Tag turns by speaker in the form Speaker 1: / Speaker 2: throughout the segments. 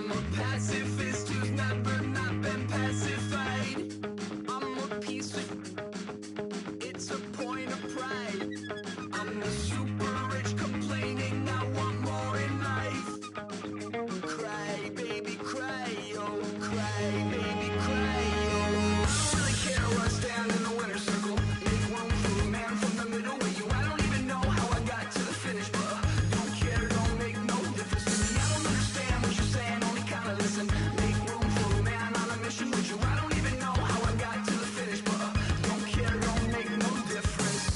Speaker 1: I'm a pacifist who's never not been pacified. I'm a piece of... It's a point of pride. I'm the super rich complaining I want more in life. Cry, baby, cry, oh, cry, baby, cry, oh. I don't really care where I stand in the winner's circle. Make room for a man from the middle with you. I don't even know how I got to the finish, but don't care, don't make no difference to me. I don't understand what you're saying, only kinda listen. Make room for a man on a mission with you. I don't even know how I got to the finish, but don't care, don't make no difference.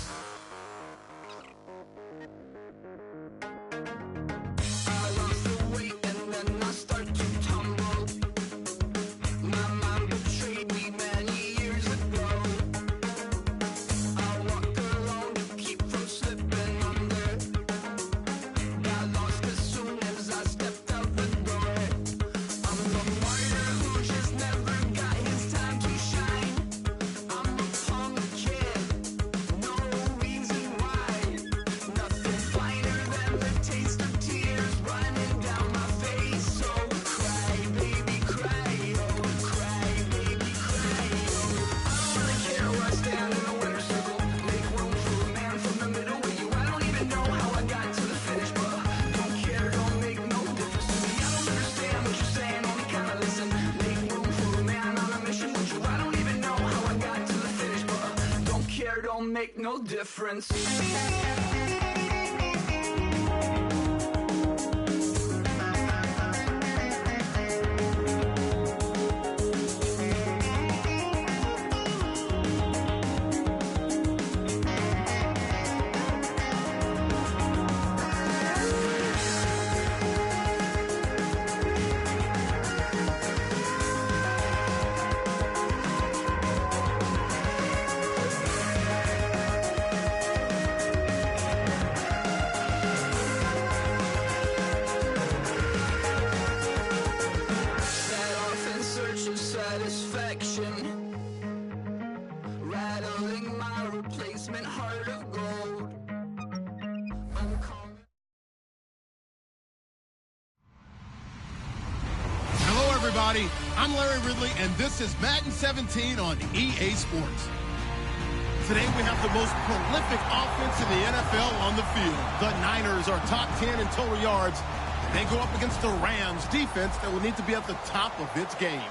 Speaker 1: I lost the weight and then I start to tumble. My mind betrayed me many years ago. I walk alone to keep from slipping under. Got lost as soon as I stepped out the door. I'm the martyr who just never got his time to shine. I'm a punk kid, no reason why. Nothing finer than the taste of tears running down my face. So cry, baby, cry, oh, cry, baby, cry, oh. I don't really care where I stand in the winner's circle. Make room for a man from the middle with you. I don't even know how I got to the finish, but don't care, don't make no difference to me. I don't understand what you're saying, only kinda listen. Make room for a man on a mission with you. I don't even know how I got to the finish, but don't care, don't make no difference. Set off in search of satisfaction, rattling my replacement heart of gold.
Speaker 2: Hello, everybody. I'm Larry Ridley, and this is Madden 17 on EA Sports. Today, we have the most prolific offense in the NFL on the field. The Niners are top 10 in total yards. They go up against the Rams defense that will need to be at the top of its game.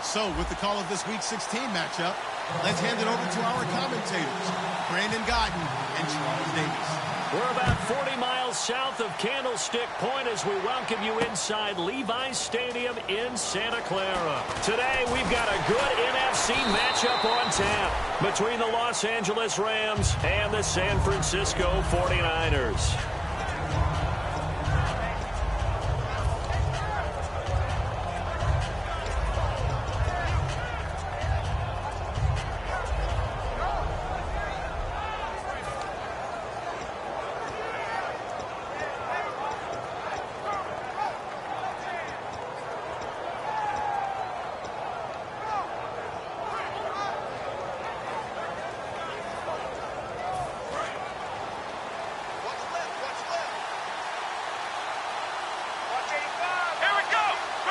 Speaker 2: So, with the call of this Week 16 matchup, let's hand it over to our commentators, Brandon Godden and Charles Davis.
Speaker 3: We're about 40 miles south of Candlestick Point as we welcome you inside Levi's Stadium in Santa Clara. Today, we've got a good NFC matchup on tap between the Los Angeles Rams and the San Francisco 49ers.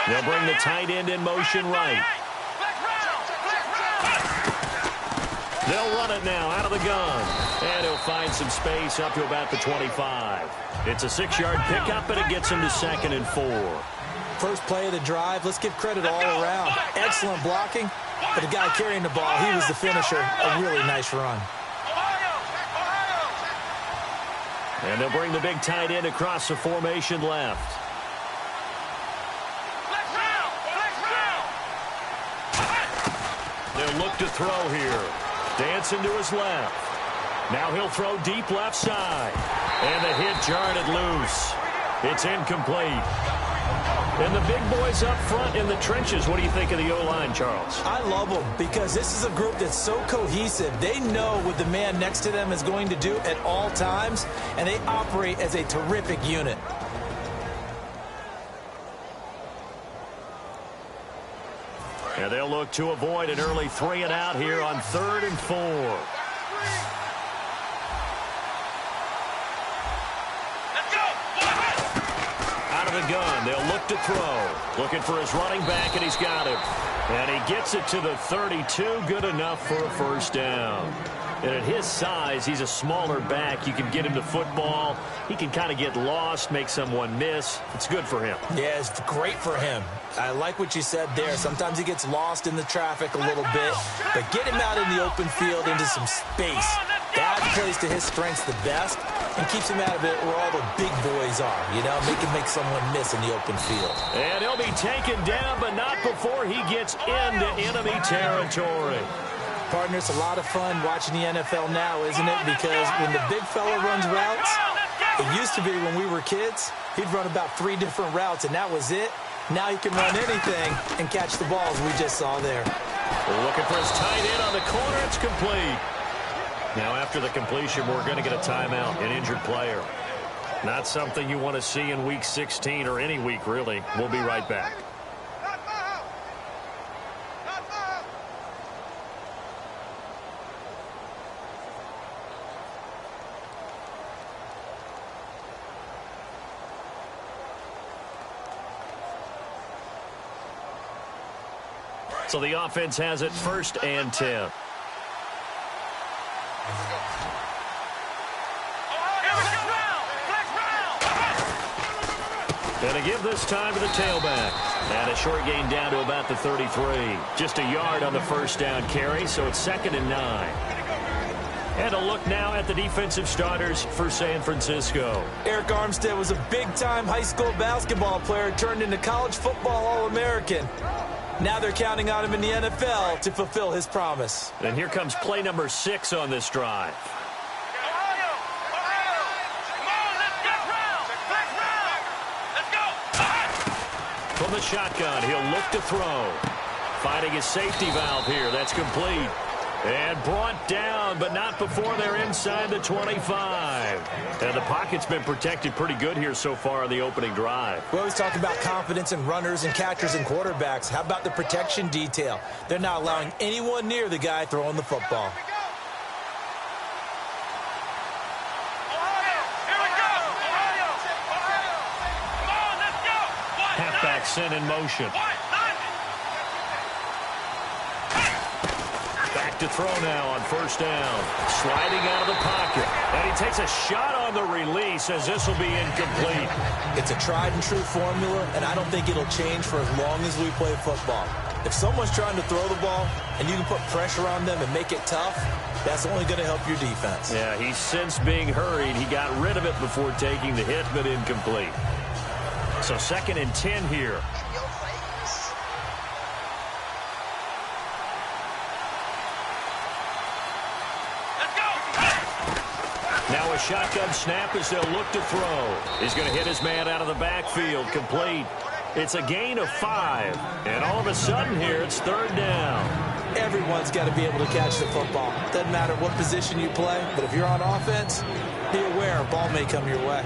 Speaker 3: They'll bring the tight end in motion right. They'll run it now out of the gun. And he'll find some space up to about the 25. It's a 6-yard pickup, and it gets him to 2nd and 4.
Speaker 4: First play of the drive, let's give credit all around. Excellent blocking, but the guy carrying the ball, he was the finisher. A really nice run.
Speaker 3: And they'll bring the big tight end across the formation left. They'll look to throw here. Dancing to his left. Now he'll throw deep left side. And the hit jarred it loose. It's incomplete. And the big boys up front in the trenches. What do you think of the O-line, Charles?
Speaker 4: I love them because this is a group that's so cohesive. They know what the man next to them is going to do at all times, and they operate as a terrific unit.
Speaker 3: And they'll look to avoid an early 3 and out here on 3rd and 4. Out of the gun. They'll look to throw. Looking for his running back, and he's got him. And he gets it to the 32. Good enough for a first down. And at his size, he's a smaller back. You can get him to football. He can kind of get lost, make someone miss. It's good for him.
Speaker 4: Yeah, it's great for him. I like what you said there. Sometimes he gets lost in the traffic a little bit. But get him out in the open field into some space. That plays to his strengths the best and keeps him out of it where all the big boys are. You know, make someone miss in the open field.
Speaker 3: And he'll be taken down, but not before he gets into enemy territory.
Speaker 4: Partner, it's a lot of fun watching the NFL now, isn't it? Because when the big fella runs routes, it used to be when we were kids, he'd run about 3 different routes, and that was it. Now he can run anything and catch the balls we just saw there.
Speaker 3: Looking for his tight end on the corner. It's complete. Now, after the completion, we're going to get a timeout, an injured player. Not something you want to see in Week 16 or any week, really. We'll be right back. So the offense has it 1st and 10. And a give this time to the tailback. And a short gain down to about the 33. Just a yard on the first down carry, so it's 2nd and 9. And a look now at the defensive starters for San Francisco.
Speaker 4: Eric Armstead was a big-time high school basketball player turned into college football All-American. Now they're counting on him in the NFL to fulfill his promise.
Speaker 3: And here comes play number 6 on this drive. From the shotgun, he'll look to throw. Finding his safety valve here. That's complete. And brought down, but not before they're inside the 25. And the pocket's been protected pretty good here so far on the opening drive.
Speaker 4: We always talk about confidence in runners and catchers and quarterbacks. How about the protection detail? They're not allowing anyone near the guy throwing the football.
Speaker 3: Halfback sent in motion. Back to throw now on first down. Sliding out of the pocket. And he takes a shot on the release as this will be incomplete.
Speaker 4: It's a tried and true formula, and I don't think it'll change for as long as we play football. If someone's trying to throw the ball and you can put pressure on them and make it tough, that's only going to help your defense.
Speaker 3: Yeah, he's since being hurried. He got rid of it before taking the hit, but incomplete. So 2nd and 10 here. Now a shotgun snap as they'll look to throw. He's going to hit his man out of the backfield. Complete. It's a gain of 5. And all of a sudden here, it's 3rd down.
Speaker 4: Everyone's got to be able to catch the football. Doesn't matter what position you play, but if you're on offense, be aware a ball may come your way.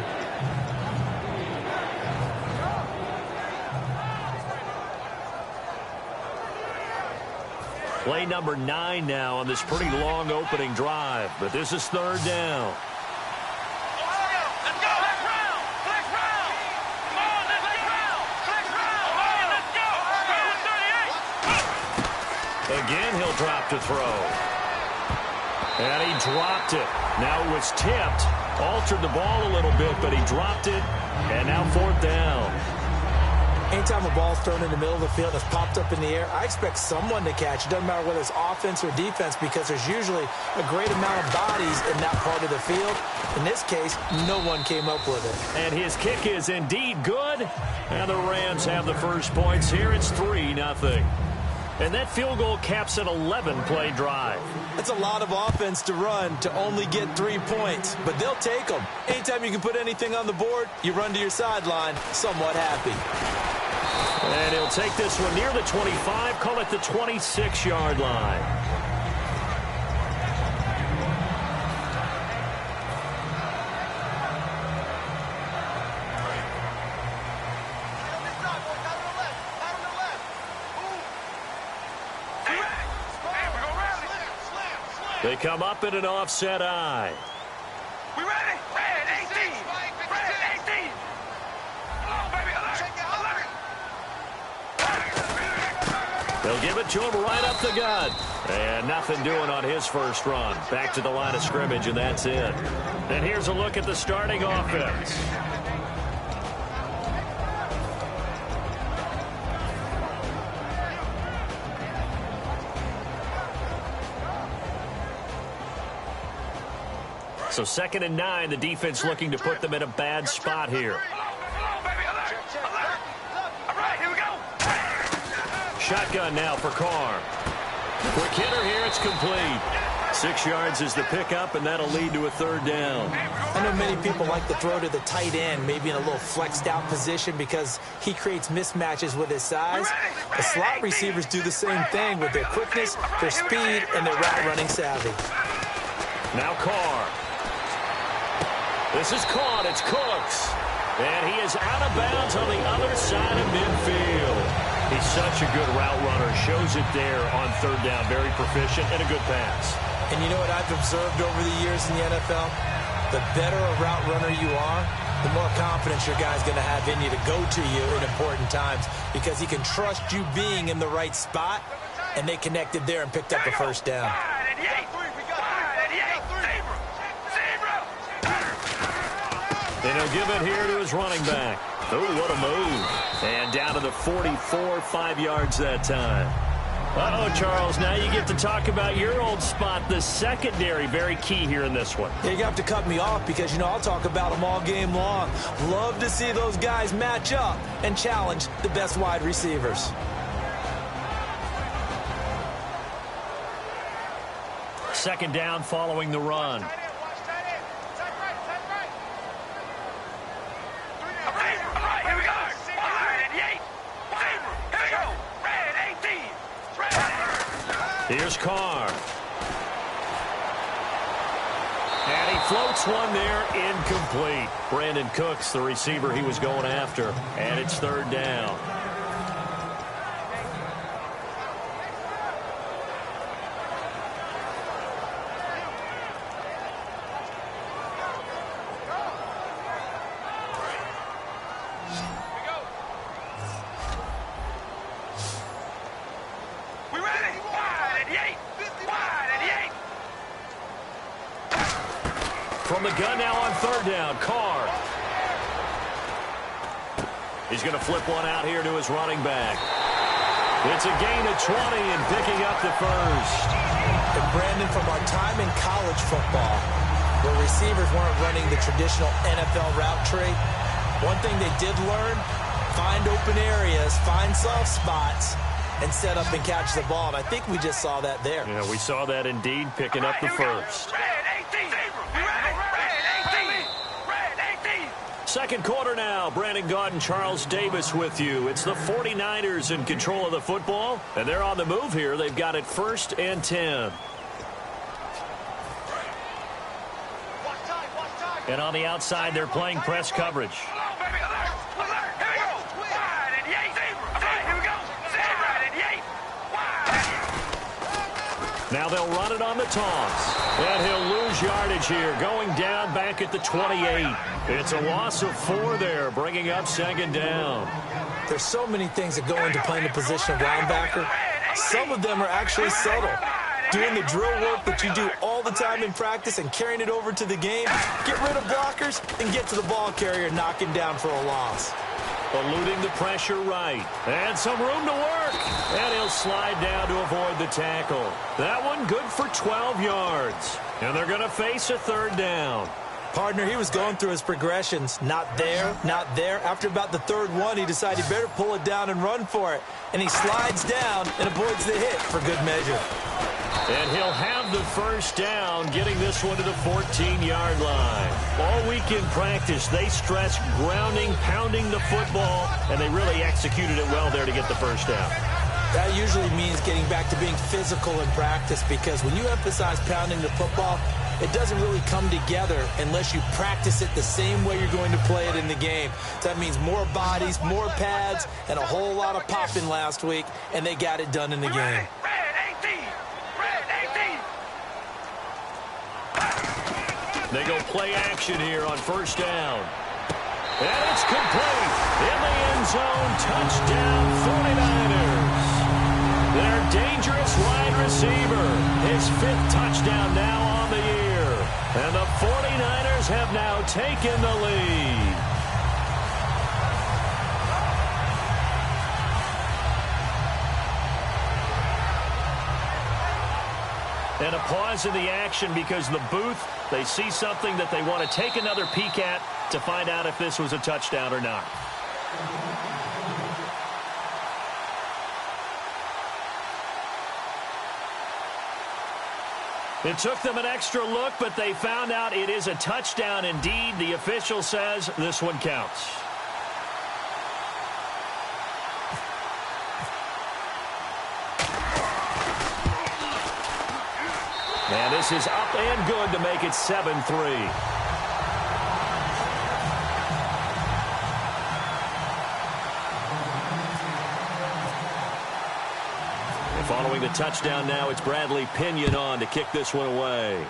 Speaker 3: Play number 9 now on this pretty long opening drive. But this is 3rd down. Again, he'll drop to throw. And he dropped it. Now it was tipped. Altered the ball a little bit, but he dropped it. And now 4th down.
Speaker 4: Anytime a ball's thrown in the middle of the field that's popped up in the air, I expect someone to catch. It doesn't matter whether it's offense or defense because there's usually a great amount of bodies in that part of the field. In this case, no one came up with it.
Speaker 3: And his kick is indeed good. And the Rams have the first points here. It's 3-0. And that field goal caps an 11-play drive.
Speaker 4: That's a lot of offense to run to only get 3 points, but they'll take them. Anytime you can put anything on the board, you run to your sideline somewhat happy.
Speaker 3: And he'll take this one near the 25, call it the 26-yard line. They come up in an offset eye.
Speaker 1: We ready? Red 18. Red 18. Come on, baby.
Speaker 3: They'll give it to him right up the gut. And nothing doing on his first run. Back to the line of scrimmage, and that's it. And here's a look at the starting offense. So 2nd and 9, the defense looking to put them in a bad spot here. Shotgun now for Carr. Quick hitter here, it's complete. 6 yards is the pickup, and that'll lead to a 3rd down.
Speaker 4: I know many people like to throw to the tight end, maybe in a little flexed out position because he creates mismatches with his size. The slot receivers do the same thing with their quickness, their speed, and their route running savvy.
Speaker 3: Now Carr. This is caught. It's Cooks. And he is out of bounds on the other side of midfield. He's such a good route runner. Shows it there on 3rd down. Very proficient and a good pass.
Speaker 4: And you know what I've observed over the years in the NFL? The better a route runner you are, the more confidence your guy's going to have in you to go to you in important times because he can trust you being in the right spot, and they connected there and picked up a 1st down.
Speaker 3: And he'll give it here to his running back. Oh, what a move. And down to the 44, 5 yards that time. Uh-oh, Charles, now you get to talk about your old spot, the secondary. Very key here in this one.
Speaker 4: Yeah, you have to cut me off because, you know, I'll talk about them all game long. Love to see those guys match up and challenge the best wide receivers.
Speaker 3: Second down following the run. Here's Carr. And he floats one there, incomplete. Brandon Cooks, the receiver he was going after. And it's 3rd down. From the gun now on 3rd down, Carr. He's going to flip one out here to his running back. It's a gain of 20 and picking up the 1st.
Speaker 4: And Brandon, from our time in college football, where receivers weren't running the traditional NFL route tree, one thing they did learn, find open areas, find soft spots, and set up and catch the ball. And I think we just saw that there.
Speaker 3: Yeah, we saw that indeed, picking up the 1st. Second quarter now. Brandon Gaudin and Charles Davis with you. It's the 49ers in control of the football, and they're on the move here. They've got it 1st and 10. And on the outside, they're playing press coverage. Now they'll run it on the toss. And he'll lose yardage here, going down back at the 28. It's a loss of 4 there, bringing up 2nd down.
Speaker 4: There's so many things that go into playing the position of linebacker. Some of them are actually subtle. Doing the drill work that you do all the time in practice and carrying it over to the game. Get rid of blockers and get to the ball carrier, knocking down for a loss.
Speaker 3: Eluding the pressure right. And some room to work. And he'll slide down to avoid the tackle. That one good for 12 yards. And they're going to face a 3rd down.
Speaker 4: Partner, he was going through his progressions. Not there, not there. After about the 3rd one, he decided he better pull it down and run for it. And he slides down and avoids the hit for good measure.
Speaker 3: And he'll have the 1st down, getting this one to the 14-yard line. All week in practice, they stressed grounding, pounding the football, and they really executed it well there to get the 1st down.
Speaker 4: That usually means getting back to being physical in practice, because when you emphasize pounding the football, it doesn't really come together unless you practice it the same way you're going to play it in the game. So that means more bodies, more pads, and a whole lot of popping last week, and they got it done in the game.
Speaker 3: They go play action here on 1st down. And it's complete. In the end zone, touchdown 49ers. Their dangerous wide receiver. His 5th touchdown now on the year. And the 49ers have now taken the lead. And a pause in the action because the booth, they see something that they want to take another peek at to find out if this was a touchdown or not. It took them an extra look, but they found out it is a touchdown indeed. The official says this one counts. And this is up and good to make it 7-3. Following the touchdown now, it's Bradley Pinion on to kick this one away.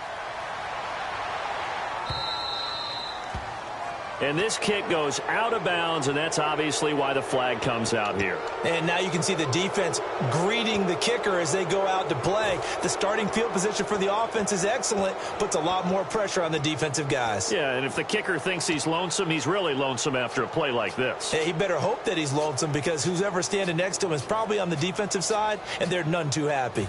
Speaker 3: And this kick goes out of bounds, and that's obviously why the flag comes out here.
Speaker 4: And now you can see the defense greeting the kicker as they go out to play. The starting field position for the offense is excellent, puts a lot more pressure on the defensive guys.
Speaker 3: Yeah, and if the kicker thinks he's lonesome, he's really lonesome after a play like this.
Speaker 4: He better hope that he's lonesome because who's ever standing next to him is probably on the defensive side, and they're none too happy.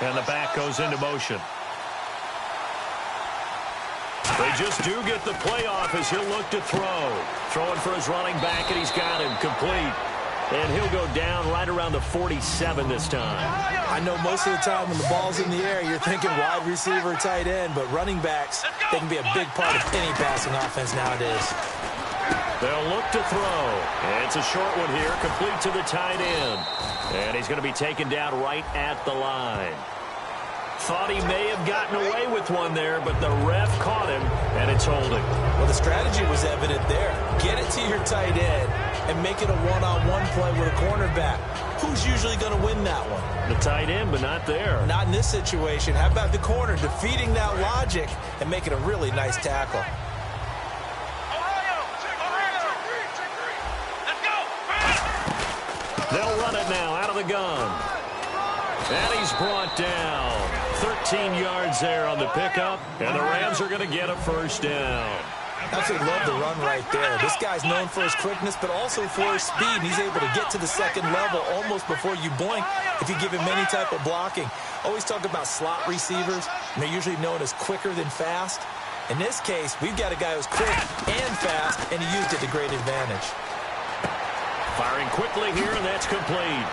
Speaker 3: And the back goes into motion. They just do get the play off as he'll look to throw. Throwing for his running back, and he's got him complete. And he'll go down right around the 47 this time.
Speaker 4: I know most of the time when the ball's in the air, you're thinking wide receiver, tight end, but running backs, they can be a big part of any passing offense nowadays.
Speaker 3: They'll look to throw. And it's a short one here, complete to the tight end. And he's going to be taken down right at the line. Thought he may have gotten away with one there, but the ref caught him, and it's holding.
Speaker 4: Well, the strategy was evident there. Get it to your tight end and make it a one-on-one play with a cornerback. Who's usually going to win that one?
Speaker 3: The tight end, but not there.
Speaker 4: Not in this situation. How about the corner defeating that logic and making a really nice tackle?
Speaker 3: They'll run it now out of the gun. And he's brought down. 13 yards there on the pickup, and the Rams are going to get a first down.
Speaker 4: Absolutely love the run right there. This guy's known for his quickness, but also for his speed. And he's able to get to the second level almost before you blink if you give him any type of blocking. Always talk about slot receivers, and they're usually known as quicker than fast. In this case, we've got a guy who's quick and fast, and he used it to great advantage.
Speaker 3: Firing quickly here, and that's complete.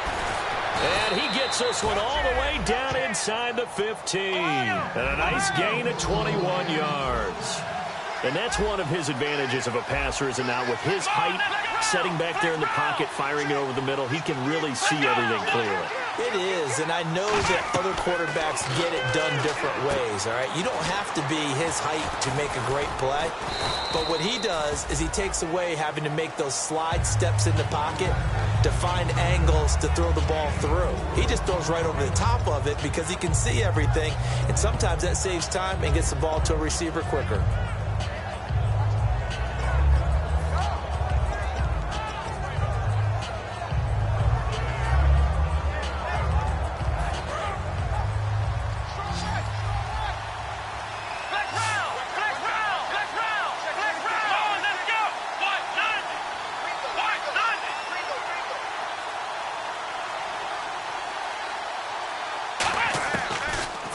Speaker 3: And he gets this one all the way down inside the 15. And a nice gain of 21 yards. And that's one of his advantages of a passer, is it not? With his height, setting back there in the pocket, firing it over the middle, he can really see everything clearly.
Speaker 4: It is, and I know that other quarterbacks get it done different ways, all right? You don't have to be his height to make a great play, but what he does is he takes away having to make those slide steps in the pocket to find angles to throw the ball through. He just throws right over the top of it because he can see everything, and sometimes that saves time and gets the ball to a receiver quicker.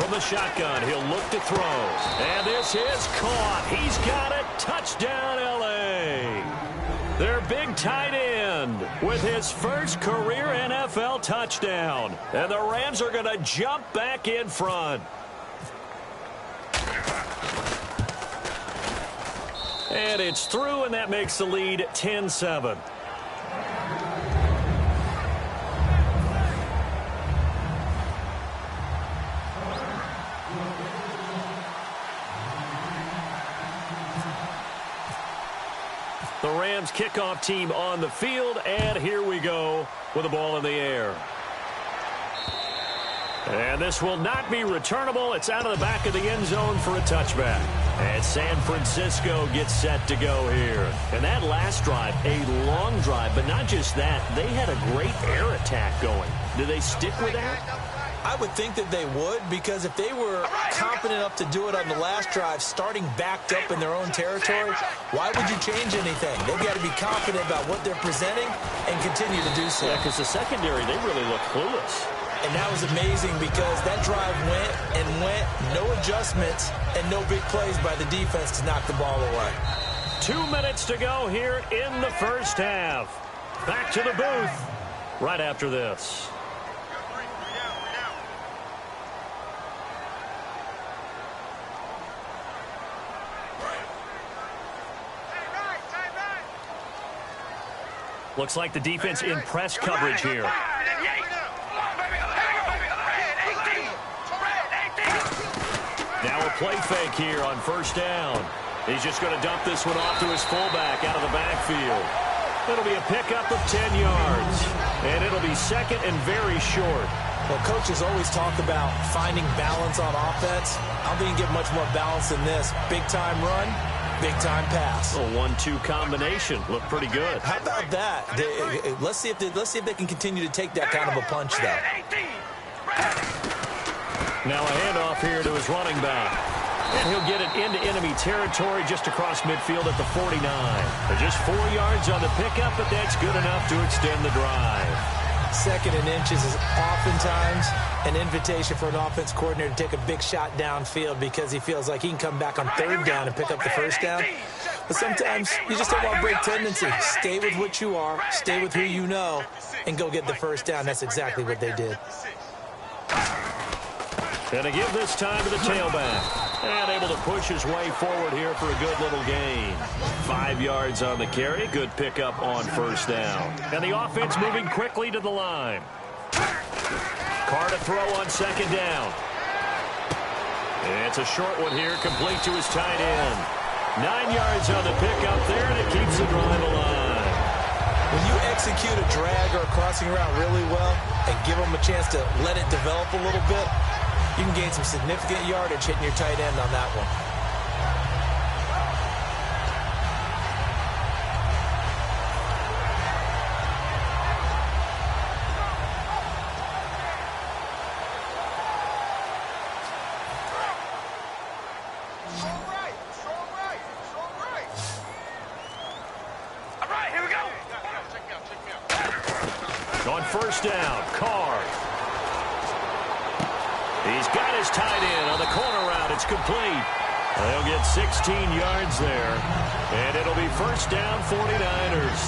Speaker 3: The shotgun, he'll look to throw. And this is caught. He's got it. Touchdown, L.A. Their big tight end with his first career NFL touchdown. And the Rams are going to jump back in front. And it's through, and that makes the lead 10-7. The Rams kickoff team on the field, and here we go with the ball in the air. And this will not be returnable. It's out of the back of the end zone for a touchback. And San Francisco gets set to go here. And that last drive, a long drive, but not just that. They had a great air attack going. Do they stick with that?
Speaker 4: I would think that they would, because if they were confident enough to do it on the last drive, starting backed up in their own territory, why would you change anything? They've got to be confident about what they're presenting and continue to do so.
Speaker 3: Yeah, because the secondary, they really look clueless.
Speaker 4: And that was amazing because that drive went and went, no adjustments, and no big plays by the defense to knock the ball away.
Speaker 3: 2 minutes to go here in the first half. Back to the booth right after this. Looks like the defense in press coverage here. Now a play fake here on first down. He's just going to dump this one off to his fullback out of the backfield. It'll be a pickup of 10 yards. And it'll be second and very short.
Speaker 4: Well, coaches always talk about finding balance on offense. I don't think you can get much more balance than this. Big-time run, big-time pass.
Speaker 3: A 1-2 combination. Looked pretty good.
Speaker 4: How about that? Let's see if they can continue to take that kind of a punch, though.
Speaker 3: Now a handoff here to his running back. And he'll get it into enemy territory just across midfield at the 49. Just 4 yards on the pickup, but that's good enough to extend the drive.
Speaker 4: Second and inches is oftentimes an invitation for an offense coordinator to take a big shot downfield because he feels like he can come back on third down and pick up the first down. But sometimes you just don't want to break tendency. Stay with what you are, stay with who you know, and go get the first down. That's exactly what they did.
Speaker 3: And to give this time to the tailback. And able to push his way forward here for a good little gain. 5 yards on the carry. Good pickup on first down. And the offense moving quickly to the line. Carr to throw on second down. It's a short one here, complete to his tight end. 9 yards on the pickup there, and it keeps the drive alive.
Speaker 4: When you execute a drag or a crossing route really well and give them a chance to let it develop a little bit, you can gain some significant yardage hitting your tight end on that one.
Speaker 3: On first down, Carr. He's got his tight end on the corner route. It's complete. They'll get 16 yards there. And it'll be first down 49ers.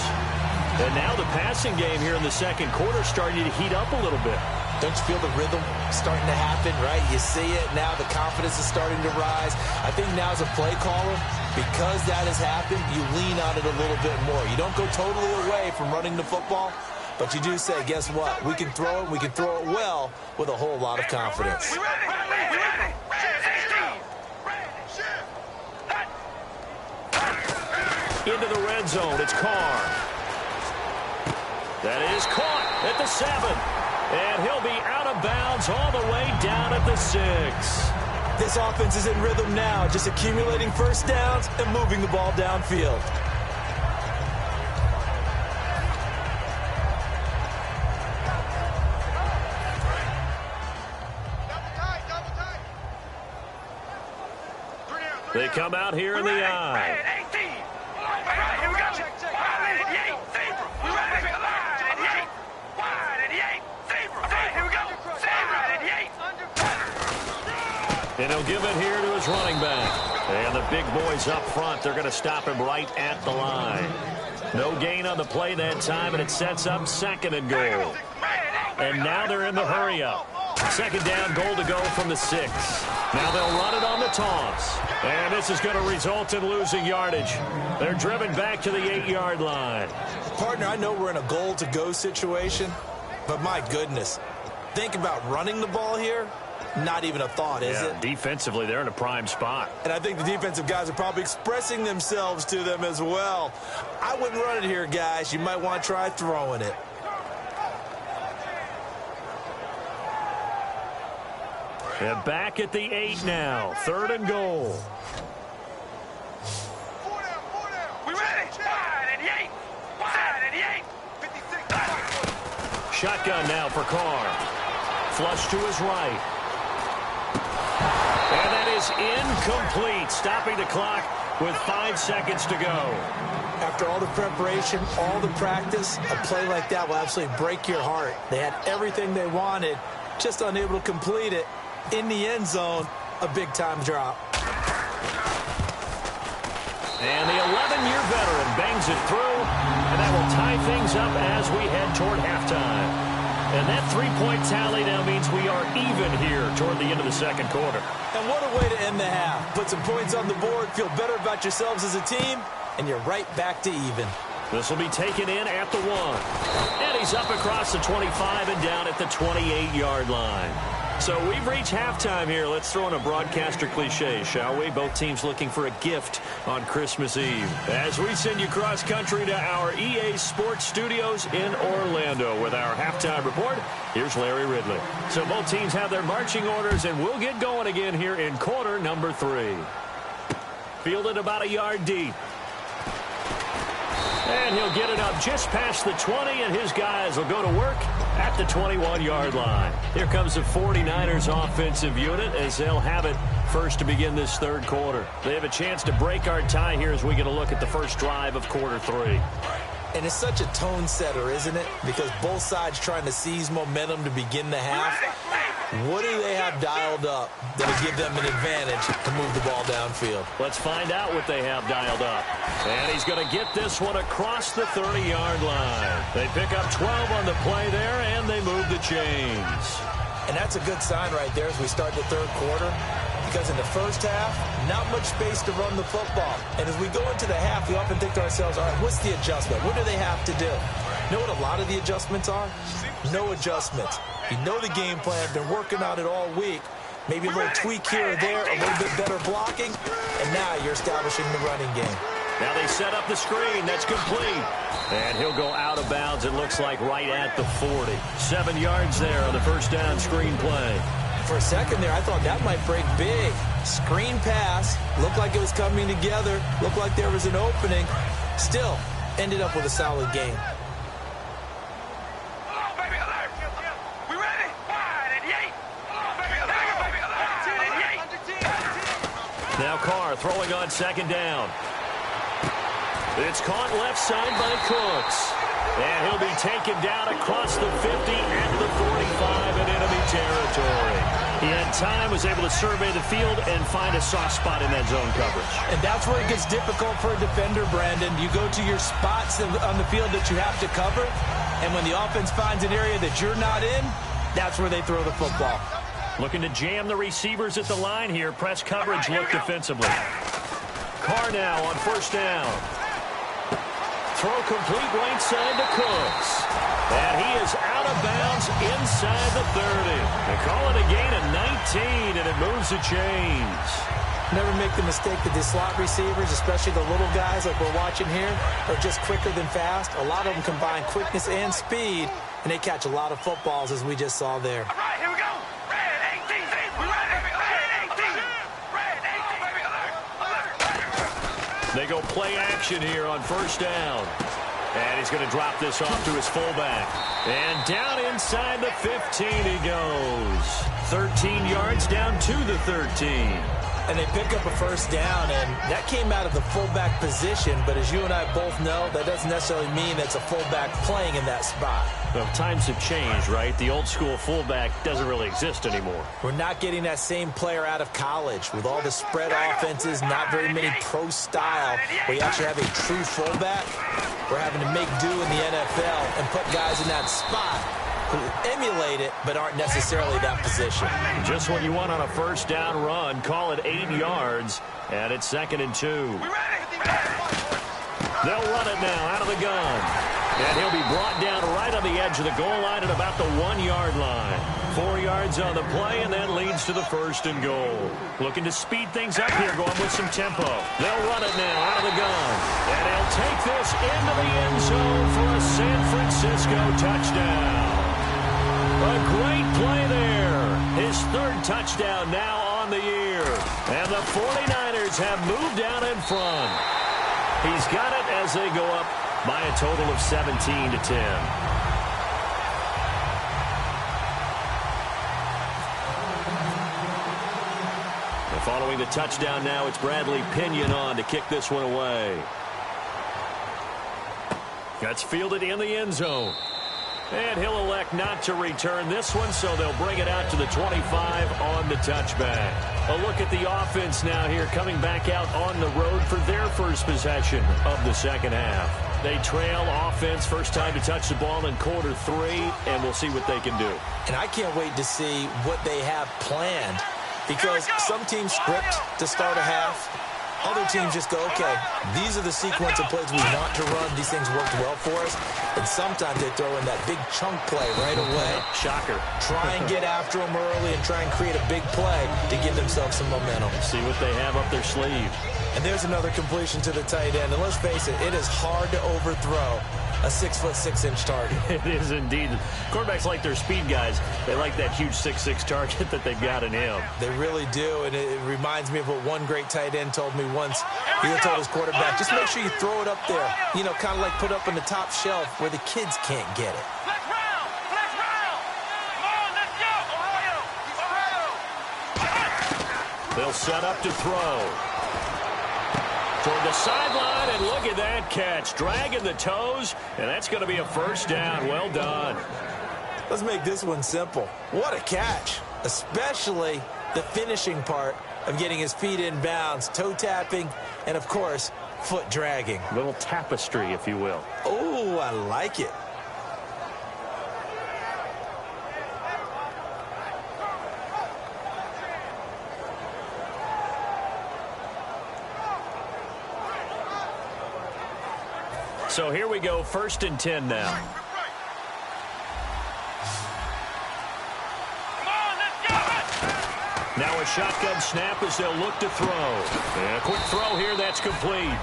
Speaker 3: And now the passing game here in the second quarter starting to heat up a little bit.
Speaker 4: Don't you feel the rhythm starting to happen, right? You see it now. The confidence is starting to rise. I think now as a play caller, because that has happened, you lean on it a little bit more. You don't go totally away from running the football, but you do say, guess what? We can throw it. We can throw it well with a whole lot of confidence.
Speaker 3: Into the red zone. It's Carr. That is caught at the 7. And he'll be out of bounds all the way down at the 6.
Speaker 4: This offense is in rhythm now, just accumulating first downs and moving the ball downfield.
Speaker 3: They come out here in the eye. And he'll give it here to his running back. And the big boys up front, they're going to stop him right at the line. No gain on the play that time, and it sets up second and goal. And now they're in the hurry-up. Second down, goal to go from the 6. Now they'll run it on the toss. And this is going to result in losing yardage. They're driven back to the 8-yard line.
Speaker 4: Partner, I know we're in a goal-to-go situation, but my goodness, think about running the ball here not even a thought, is it?
Speaker 3: Defensively, they're in a prime spot.
Speaker 4: And I think the defensive guys are probably expressing themselves to them as well. I wouldn't run it here, guys. You might want to try throwing it.
Speaker 3: And back at the 8 now. 3rd and goal. Shotgun now for Carr. Flush to his right. And that is incomplete. Stopping the clock with 5 seconds to go.
Speaker 4: After all the preparation, all the practice, a play like that will absolutely break your heart. They had everything they wanted, just unable to complete it. In the end zone, a big-time drop.
Speaker 3: And the 11-year veteran bangs it through, and that will tie things up as we head toward halftime. And that 3-point tally now means we are even here toward the end of the second quarter.
Speaker 4: And what a way to end the half. Put some points on the board, feel better about yourselves as a team, and you're right back to even.
Speaker 3: This will be taken in at the 1. And he's up across the 25 and down at the 28-yard line. So we've reached halftime here. Let's throw in a broadcaster cliche, shall we? Both teams looking for a gift on Christmas Eve. As we send you cross-country to our EA Sports Studios in Orlando with our halftime report, here's Larry Ridley. So both teams have their marching orders, and we'll get going again here in quarter number 3. Fielded about a yard deep. And he'll get it up just past the 20, and his guys will go to work at the 21-yard line. Here comes the 49ers offensive unit as they'll have it first to begin this third quarter. They have a chance to break our tie here as we get a look at the first drive of quarter 3.
Speaker 4: And it's such a tone setter, isn't it? Because both sides trying to seize momentum to begin the half. What do they have dialed up that'll give them an advantage to move the ball downfield?
Speaker 3: Let's find out what they have dialed up. And he's going to get this one across the 30-yard line. They pick up 12 on the play there, and they move the chains.
Speaker 4: And that's a good sign right there as we start the third quarter. Because in the first half, not much space to run the football. And as we go into the half, we often think to ourselves, all right, what's the adjustment? What do they have to do? You know what a lot of the adjustments are? No adjustments. You know the game plan, been working on it all week. Maybe a little tweak here or there, a little bit better blocking, and now you're establishing the running game.
Speaker 3: Now they set up the screen. That's complete. And he'll go out of bounds, it looks like, right at the 40. 7 yards there on the first down screen play.
Speaker 4: For a second there, I thought that might break big. Screen pass, looked like it was coming together, looked like there was an opening. Still, ended up with a solid game.
Speaker 3: Now Carr throwing on second down. It's caught left side by Cooks. And he'll be taken down across the 50 at the 45 in enemy territory. He had time, was able to survey the field and find a soft spot in that zone coverage.
Speaker 4: And that's where it gets difficult for a defender, Brandon. You go to your spots on the field that you have to cover, and when the offense finds an area that you're not in, that's where they throw the football.
Speaker 3: Looking to jam the receivers at the line here. Press coverage look defensively. Carr now on first down. Throw complete right side to Cooks. And he is out of bounds inside the 30. They call it a gain of 19, and it moves the chains.
Speaker 4: Never make the mistake that the slot receivers, especially the little guys like we're watching here, are just quicker than fast. A lot of them combine quickness and speed, and they catch a lot of footballs, as we just saw there.
Speaker 1: All right, here we go. Red 18. We're ready. Red 18. Red 18.
Speaker 3: They go play action here on first down. And he's going to drop this off to his fullback. And down inside the 15 he goes. 13 yards down to the 13.
Speaker 4: And they pick up a first down, and that came out of the fullback position. But as you and I both know, that doesn't necessarily mean that's a fullback playing in that spot.
Speaker 3: Well, times have changed, right? The old school fullback doesn't really exist anymore.
Speaker 4: We're not getting that same player out of college. With all the spread offenses, not very many pro style, where you actually have a true fullback. We're having to make do in the NFL and put guys in that spot who emulate it but aren't necessarily that position.
Speaker 3: Just what you want on a first down run. Call it 8 yards, and it's 2nd and 2. They'll run it now out of the gun. And he'll be brought down right on the edge of the goal line at about the 1-yard line. 4 yards on the play, and that leads to the 1st and goal. Looking to speed things up here, going with some tempo. They'll run it now out of the gun. And he'll take this into the end zone for a San Francisco touchdown. A great play there. His 3rd touchdown now on the year. And the 49ers have moved out in front. He's got it as they go up by a total of 17-10. Following the touchdown now, it's Bradley Pinion on to kick this one away. That's fielded in the end zone. And he'll elect not to return this one, so they'll bring it out to the 25 on the touchback. A look at the offense now here, coming back out on the road for their first possession of the second half. They trail offense, first time to touch the ball in quarter 3, and we'll see what they can do.
Speaker 4: And I can't wait to see what they have planned. Because some teams script to start a half. Other teams just go, okay, these are the sequence of plays we want to run. These things worked well for us. And sometimes they throw in that big chunk play right away.
Speaker 3: Shocker.
Speaker 4: Try and get after them early and try and create a big play to give themselves some momentum.
Speaker 3: See what they have up their sleeve.
Speaker 4: And there's another completion to the tight end. And let's face it, it is hard to overthrow a 6'6" target.
Speaker 3: It is indeed. Quarterbacks like their speed guys. They like that huge 6'6" target that they've got in him.
Speaker 4: They really do, and it reminds me of what one great tight end told me once. He told his quarterback, just make sure you throw it up there, you know, kind of like put up on the top shelf where the kids can't get it.
Speaker 1: Flex round! Flex round! Come on, let's go! Ohio!
Speaker 3: They'll set up to throw. Toward the sideline, and look at that catch. Dragging the toes, and that's going to be a 1st down. Well done.
Speaker 4: Let's make this one simple. What a catch, especially the finishing part of getting his feet in bounds, toe tapping, and, of course, foot dragging.
Speaker 3: A little tapestry, if you will.
Speaker 4: Oh, I like it.
Speaker 3: So here we go, 1st and 10 now. Now a shotgun snap as they'll look to throw. And a quick throw here, that's complete.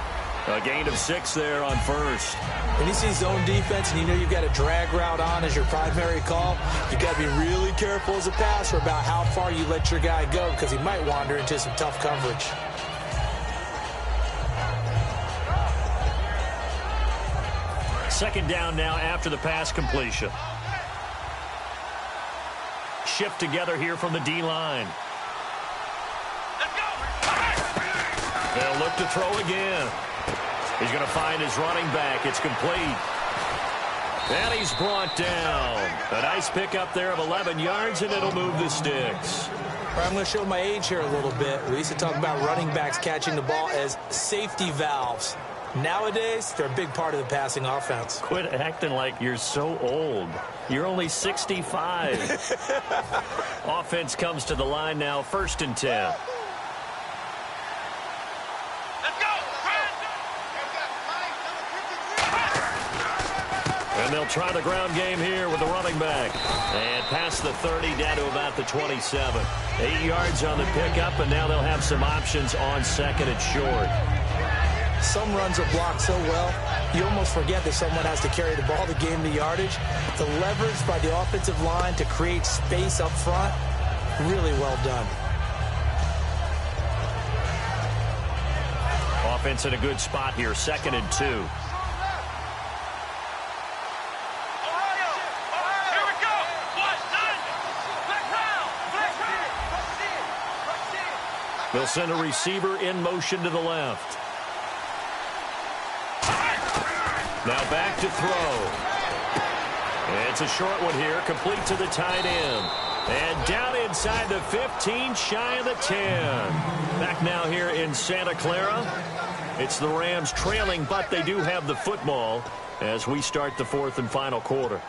Speaker 3: A gain of 6 there on 1st.
Speaker 4: When you see zone defense and you know you've got a drag route on as your primary call, you've got to be really careful as a passer about how far you let your guy go because he might wander into some tough coverage.
Speaker 3: Second down now after the pass completion. Shift together here from the D-line. They'll look to throw again. He's going to find his running back. It's complete. And he's brought down. A nice pickup there of 11 yards, and it'll move the sticks.
Speaker 4: I'm going to show my age here a little bit. We used to talk about running backs catching the ball as safety valves. Nowadays, they're a big part of the passing offense.
Speaker 3: Quit acting like you're so old. You're only 65. Offense comes to the line now, 1st and 10. And they'll try the ground game here with the running back. And past the 30, down to about the 27. 8 yards on the pickup, and now they'll have some options on 2nd and short.
Speaker 4: Some runs are blocked so well, you almost forget that someone has to carry the ball to gain the yardage. The leverage by the offensive line to create space up front, really well done.
Speaker 3: Offense in a good spot here, 2nd and 2. They'll send a receiver in motion to the left. Now back to throw. It's a short one here, complete to the tight end. And down inside the 15, shy of the 10. Back now here in Santa Clara. It's the Rams trailing, but they do have the football as we start the 4th and final quarter.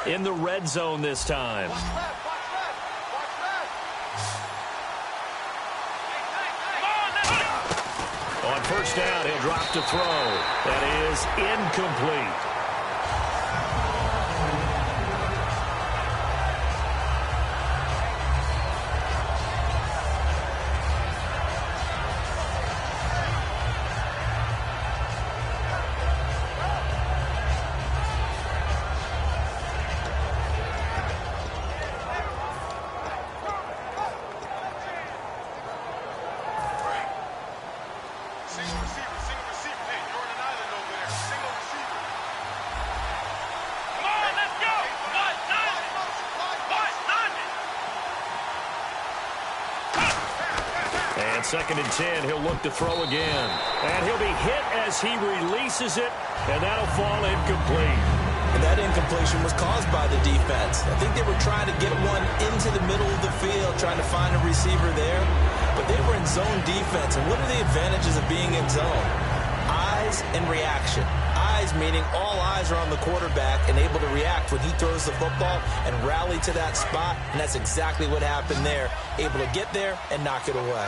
Speaker 3: In the red zone this time. first down, he'll drop to throw. That is incomplete. Second and 10, he'll look to throw again. And he'll be hit as he releases it, and that'll fall incomplete.
Speaker 4: And that incompletion was caused by the defense. I think they were trying to get one into the middle of the field, trying to find a receiver there. But they were in zone defense, and what are the advantages of being in zone? Eyes and reaction. Eyes meaning all eyes are on the quarterback and able to react when he throws the football and rally to that spot, and that's exactly what happened there. Able to get there and knock it away.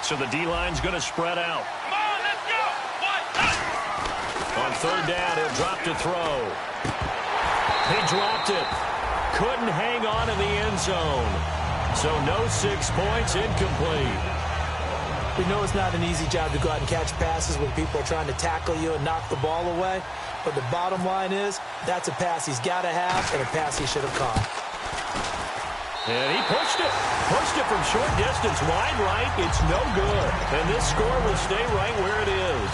Speaker 3: So the D-line's going to spread out.
Speaker 5: Come on, let's go.
Speaker 3: On third down, he'll drop to throw. He dropped it. Couldn't hang on in the end zone. So no 6 points, incomplete.
Speaker 4: We know it's not an easy job to go out and catch passes when people are trying to tackle you and knock the ball away. But the bottom line is, that's a pass he's got to have and a pass he should have caught.
Speaker 3: And he pushed it. Pushed it from short distance, wide right. It's no good. And this score will stay right where it is.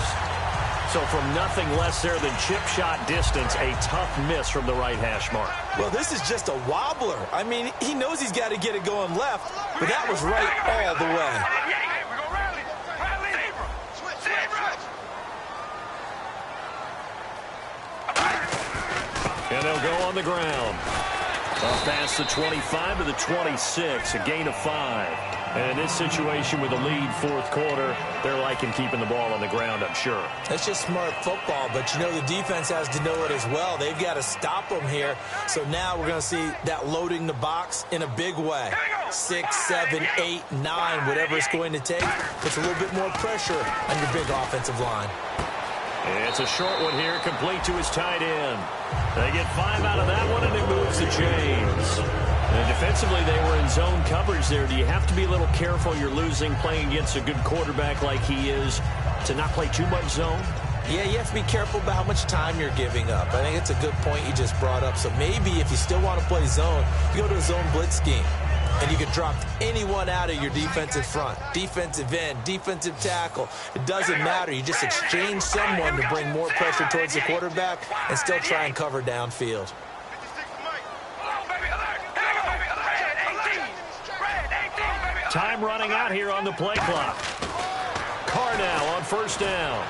Speaker 3: So from nothing less there than chip shot distance, a tough miss from the right hash mark.
Speaker 4: Well, this is just a wobbler. I mean, he knows he's got to get it going left, but that was right all the way.
Speaker 3: And they'll go on the ground. Up past the 25 to the 26, a gain of 5. And in this situation with the lead fourth quarter, they're liking keeping the ball on the ground, I'm sure.
Speaker 4: That's just smart football, but you know the defense has to know it as well. They've got to stop them here. So now we're going to see that loading the box in a big way. 6, 7, 8, 9, whatever it's going to take, puts a little bit more pressure on your big offensive line.
Speaker 3: It's a short one here, complete to his tight end. They get 5 out of that one, and it moves the chains. And defensively, they were in zone coverage there. Do you have to be a little careful? You're losing, playing against a good quarterback like he is, to not play too much zone?
Speaker 4: Yeah, you have to be careful about how much time you're giving up. I think it's a good point you just brought up. So maybe if you still want to play zone, you go to a zone blitz scheme. And you can drop anyone out of your defensive front, defensive end, defensive tackle. It doesn't matter. You just exchange someone to bring more pressure towards the quarterback and still try and cover downfield.
Speaker 3: Time running out here on the play clock. Carr now on first down.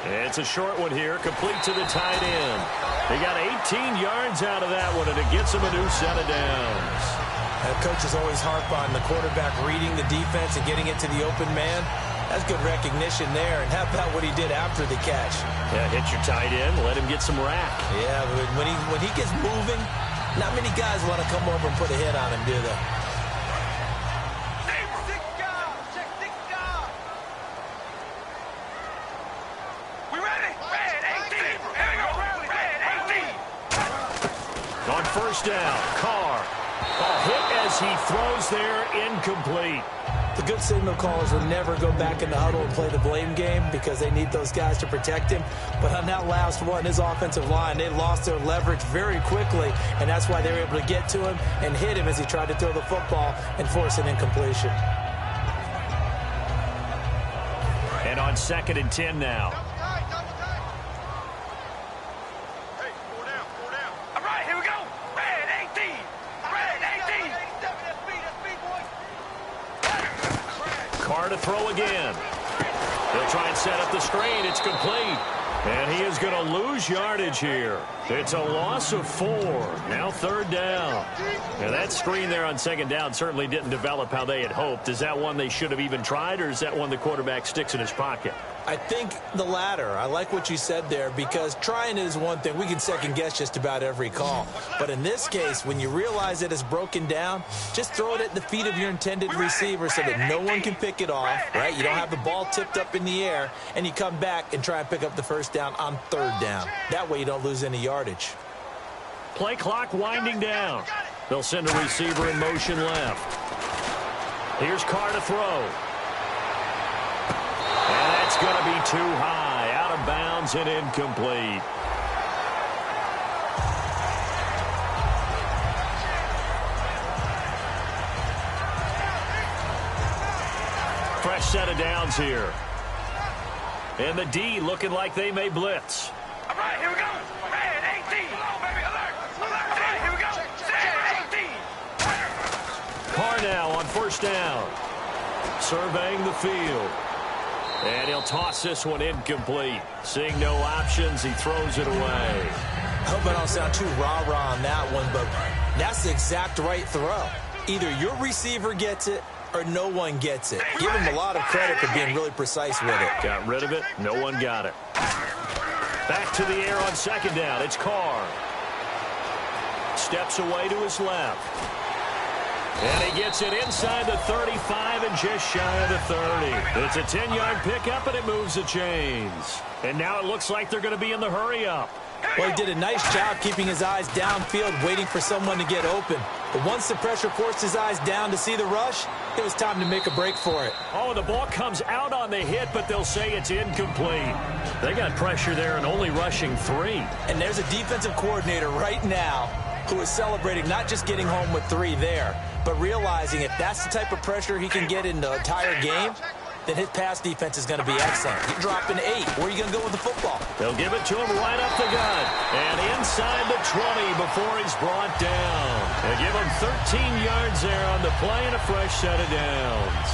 Speaker 3: It's a short one here, complete to the tight end. They got 18 yards out of that one, and it gets them a new set of downs.
Speaker 4: Coaches always harp on the quarterback reading the defense and getting it to the open man. That's good recognition there. And how about what he did after the catch?
Speaker 3: Yeah, hit your tight end, let him get some rack.
Speaker 4: Yeah, but when he gets moving, not many guys want to come over and put a hit on him, do they?
Speaker 3: First down, Carr. A hit as he throws there, incomplete.
Speaker 4: The good signal callers will never go back in the huddle and play the blame game because they need those guys to protect him. But on that last one, his offensive line, they lost their leverage very quickly, and that's why they were able to get to him and hit him as he tried to throw the football and force an incompletion.
Speaker 3: And on 2nd and 10 now. Carr to throw again. They'll try and set up the screen. It's complete. And he is going to lose yardage here. It's a loss of 4. Now 3rd down. And that screen there on 2nd down certainly didn't develop how they had hoped. Is that one they should have even tried, or is that one the quarterback sticks in his pocket?
Speaker 4: I think the latter. I like what you said there, because trying is one thing. We can second-guess just about every call. But in this case, when you realize that it's broken down, just throw it at the feet of your intended receiver so that no one can pick it off, right? You don't have the ball tipped up in the air, and you come back and try and pick up the first down on third down. That way you don't lose any yardage.
Speaker 3: Play clock winding down. They'll send a receiver in motion left. Here's Carr to throw. And that's going to be too high, out of bounds and incomplete. Fresh set of downs here. And the D looking like they may blitz.
Speaker 5: All right, here we go. Red 18. Hello, baby. Alert. Alert. Here we go. Red 18.
Speaker 3: Carr now on first down. Surveying the field. And he'll toss this one incomplete. Seeing no options, he throws it away.
Speaker 4: I hope I don't sound too rah-rah on that one, but that's the exact right throw. Either your receiver gets it or no one gets it. Give him a lot of credit for being really precise with it.
Speaker 3: Got rid of it. No one got it. Back to the air on second down. It's Carr. Steps away to his left. And he gets it inside the 35 and just shy of the 30. It's a 10-yard pickup, and it moves the chains. And now it looks like they're going to be in the hurry-up.
Speaker 4: Well, he did a nice job keeping his eyes downfield, waiting for someone to get open. But once the pressure forced his eyes down to see the rush, it was time to make a break for it.
Speaker 3: Oh, the ball comes out on the hit, but they'll say it's incomplete. They got pressure there and only rushing 3.
Speaker 4: And there's a defensive coordinator right now who is celebrating not just getting home with 3 there, but realizing if that's the type of pressure he can get in the entire game, then his pass defense is going to be excellent. You're dropping 8. Where are you going to go with the football?
Speaker 3: They'll give it to him right up the gut. And inside the 20 before he's brought down. They give him 13 yards there on the play and a fresh set of downs.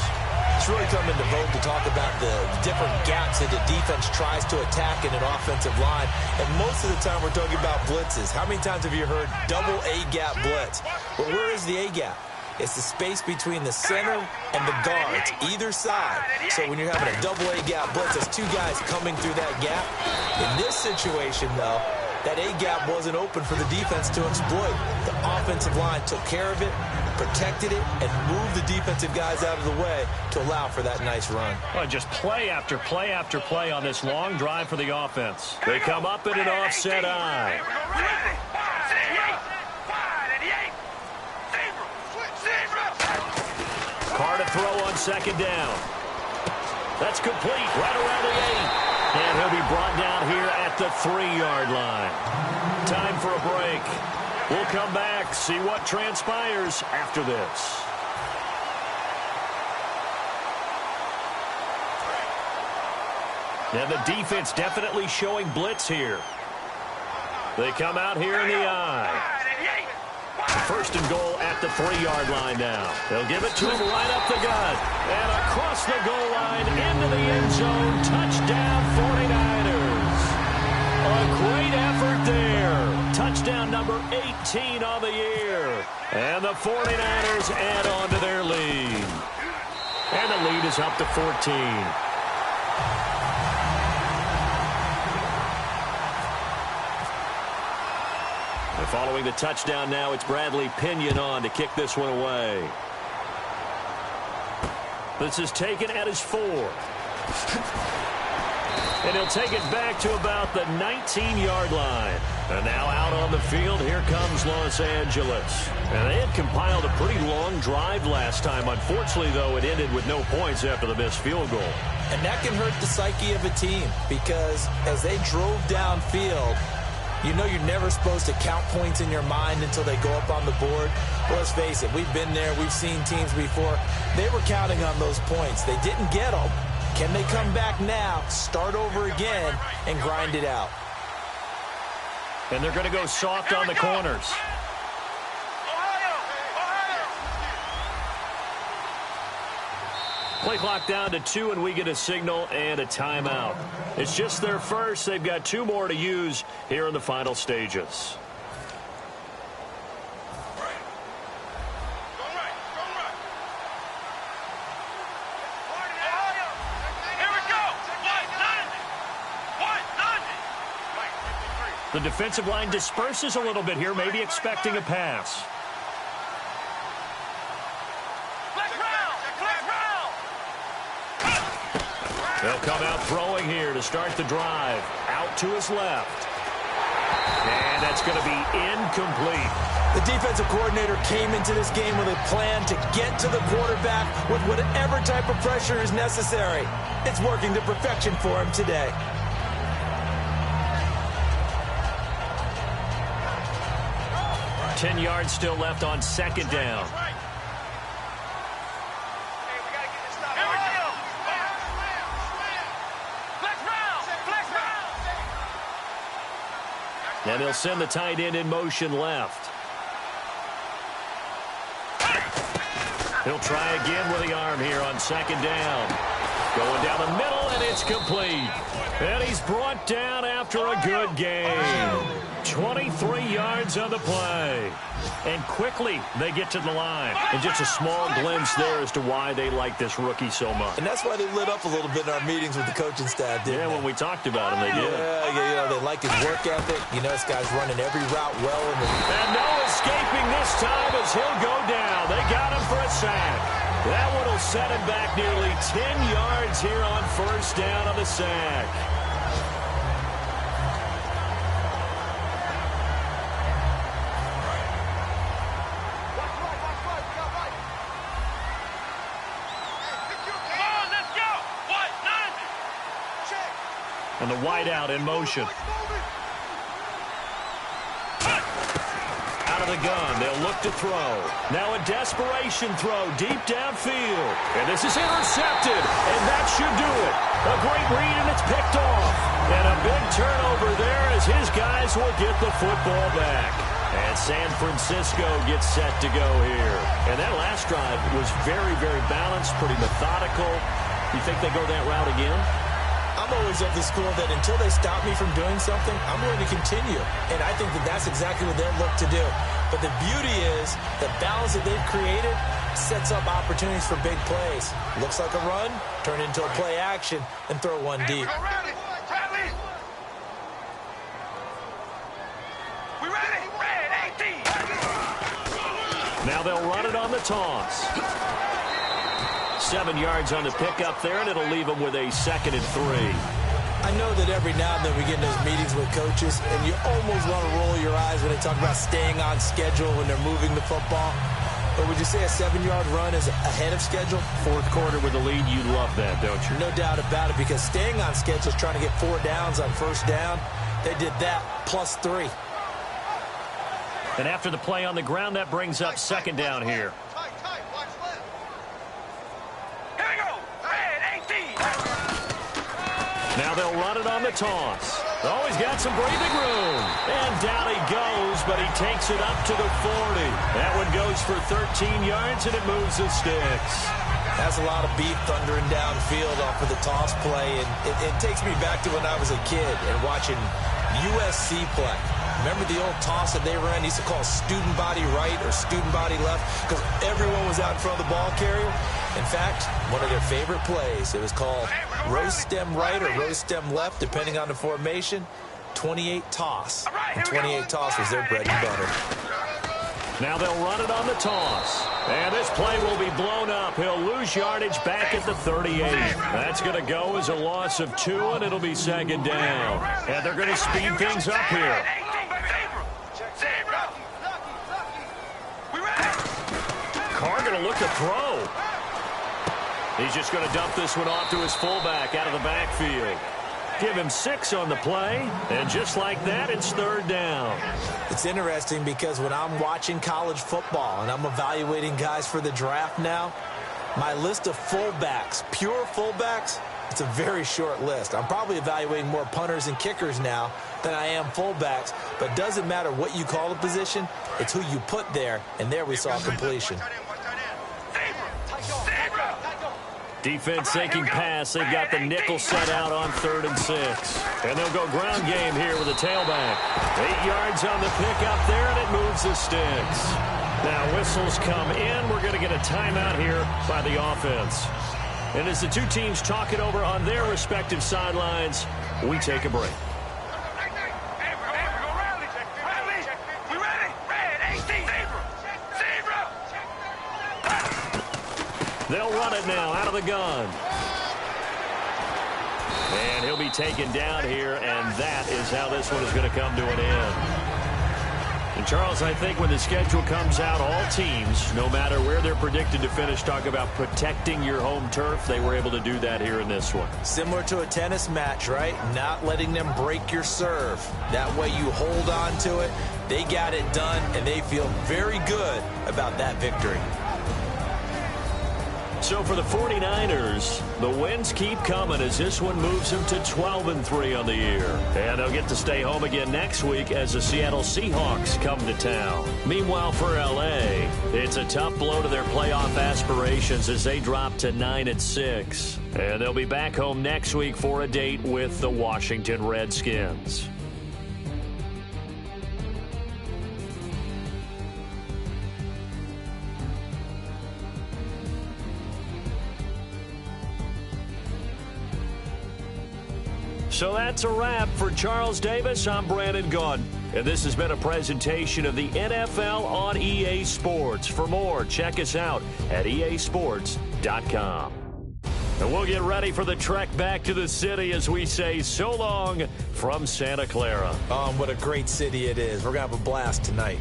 Speaker 4: It's really come into vogue to talk about the different gaps that the defense tries to attack in an offensive line. And most of the time we're talking about blitzes. How many times have you heard double A-gap blitz? Well, where is the A-gap? It's the space between the center and the guards, either side. So when you're having a double A-gap blitz, there's 2 guys coming through that gap. In this situation, though, that A-gap wasn't open for the defense to exploit. The offensive line took care of it, protected it, and moved the defensive guys out of the way to allow for that nice run.
Speaker 3: Well, just play after play after play on this long drive for the offense. They come up in an offset eye. Carr to throw on second down. That's complete right around the 8. And he'll be brought down here at the 3-yard line. Time for a break. We'll come back, see what transpires after this. And the defense definitely showing blitz here. They come out here in the eye. First and goal at the 3-yard line now. They'll give it to him right up the gut. And across the goal line into the end zone. Touchdown 49ers. A great effort there. Touchdown number 18 on the year. And the 49ers add on to their lead. And the lead is up to 14. Following the touchdown now, it's Bradley Pinion on to kick this one away. This is taken at his 4. And he'll take it back to about the 19-yard line. And now out on the field, here comes Los Angeles. And they had compiled a pretty long drive last time. Unfortunately, though, it ended with no points after the missed field goal.
Speaker 4: And that can hurt the psyche of a team because as they drove downfield, you know you're never supposed to count points in your mind until they go up on the board. Well, let's face it, we've been there. We've seen teams before. They were counting on those points. They didn't get them. Can they come back now, start over again, and grind it out?
Speaker 3: And they're going to go soft on the corners. Play clock down to 2, and we get a signal and a timeout. It's just their first. They've got 2 more to use here in the final stages.
Speaker 5: Here we go.
Speaker 3: The defensive line disperses a little bit here, maybe expecting a pass. They'll come out throwing here to start the drive. Out to his left. And that's going to be incomplete.
Speaker 4: The defensive coordinator came into this game with a plan to get to the quarterback with whatever type of pressure is necessary. It's working to perfection for him today.
Speaker 3: Yards still left on second down. And he'll send the tight end in motion left. He'll try again with the arm here on second down. Going down the middle, and it's complete. And he's brought down after a good game. 23 yards on the play. And quickly they get to the line. And just a small glimpse there as to why they like this rookie so much.
Speaker 4: And that's why they lit up a little bit in our meetings with the coaching staff, didn't they?
Speaker 3: Yeah, when we talked about him, they did.
Speaker 4: Yeah, they like his work ethic. You know, this guy's running every route well.
Speaker 3: And no escaping this time as he'll go down. They got him for a sack. That one will set him back nearly 10 yards here on first down on the sack. And the wideout in motion. Out of the gun, they'll look to throw. Now a desperation throw deep downfield. And this is intercepted, and that should do it. A great read, and it's picked off. And a big turnover there as his guys will get the football back. And San Francisco gets set to go here. And that last drive was very, very balanced, pretty methodical. You think they go that route again?
Speaker 4: I'm always of the school that until they stop me from doing something, I'm going to continue. And I think that that's exactly what they'll look to do. But the beauty is the balance that they've created sets up opportunities for big plays. Looks like a run, turn into a play action, and throw one deep.
Speaker 3: Now they'll run it on the toss. 7 yards on the pickup there, and it'll leave them with a 2nd and 3.
Speaker 4: I know that every now and then we get in those meetings with coaches, and you almost want to roll your eyes when they talk about staying on schedule when they're moving the football. But would you say a 7-yard run is ahead of schedule?
Speaker 3: Fourth quarter with the lead, you love that, don't you?
Speaker 4: No doubt about it, because staying on schedule is trying to get 4 downs on first down. They did that plus 3.
Speaker 3: And after the play on the ground, that brings up 2nd down here. Now they'll run it on the toss. Oh, he's got some breathing room. And down he goes, but he takes it up to the 40. That one goes for 13 yards, and it moves the sticks.
Speaker 4: That's a lot of beef thundering downfield off of the toss play. And it takes me back to when I was a kid and watching USC play. Remember the old toss that they ran? They used to call student body right or student body left because everyone was out in front of the ball carrier. In fact, one of their favorite plays, it was called rose stem right or rose stem left, depending on the formation. 28 toss. And 28 toss was their bread and butter.
Speaker 3: Now they'll run it on the toss. And this play will be blown up. He'll lose yardage back at the 38. That's going to go as a loss of 2, and it'll be 2nd down. And they're going to speed things up here. Carr going to look to throw. He's just going to dump this one off to his fullback out of the backfield. Give him 6 on the play, and just like that, it's 3rd down.
Speaker 4: It's interesting because when I'm watching college football and I'm evaluating guys for the draft now, my list of fullbacks, pure fullbacks, it's a very short list. I'm probably evaluating more punters and kickers now than I am fullbacks, but it doesn't matter what you call the position, it's who you put there, and there we saw completion.
Speaker 3: Defense sinking pass. They've got the nickel set out on 3rd and 6. And they'll go ground game here with a tailback. 8 yards on the pickup there, and it moves the sticks. Now whistles come in. We're going to get a timeout here by the offense. And as the two teams talk it over on their respective sidelines, we take a break. They'll run it now out of the gun. And he'll be taken down here, and that is how this one is going to come to an end. And, Charles, I think when the schedule comes out, all teams, no matter where they're predicted to finish, talk about protecting your home turf. They were able to do that here in this one.
Speaker 4: Similar to a tennis match, right? Not letting them break your serve. That way you hold on to it. They got it done, and they feel very good about that victory.
Speaker 3: So for the 49ers, the wins keep coming as this one moves them to 12-3 on the year. And they'll get to stay home again next week as the Seattle Seahawks come to town. Meanwhile, for L.A., it's a tough blow to their playoff aspirations as they drop to 9-6. And they'll be back home next week for a date with the Washington Redskins. So that's a wrap. For Charles Davis, I'm Brandon Gaudin. And this has been a presentation of the NFL on EA Sports. For more, check us out at easports.com. And we'll get ready for the trek back to the city as we say so long from Santa Clara.
Speaker 4: What a great city it is. We're going to have a blast tonight.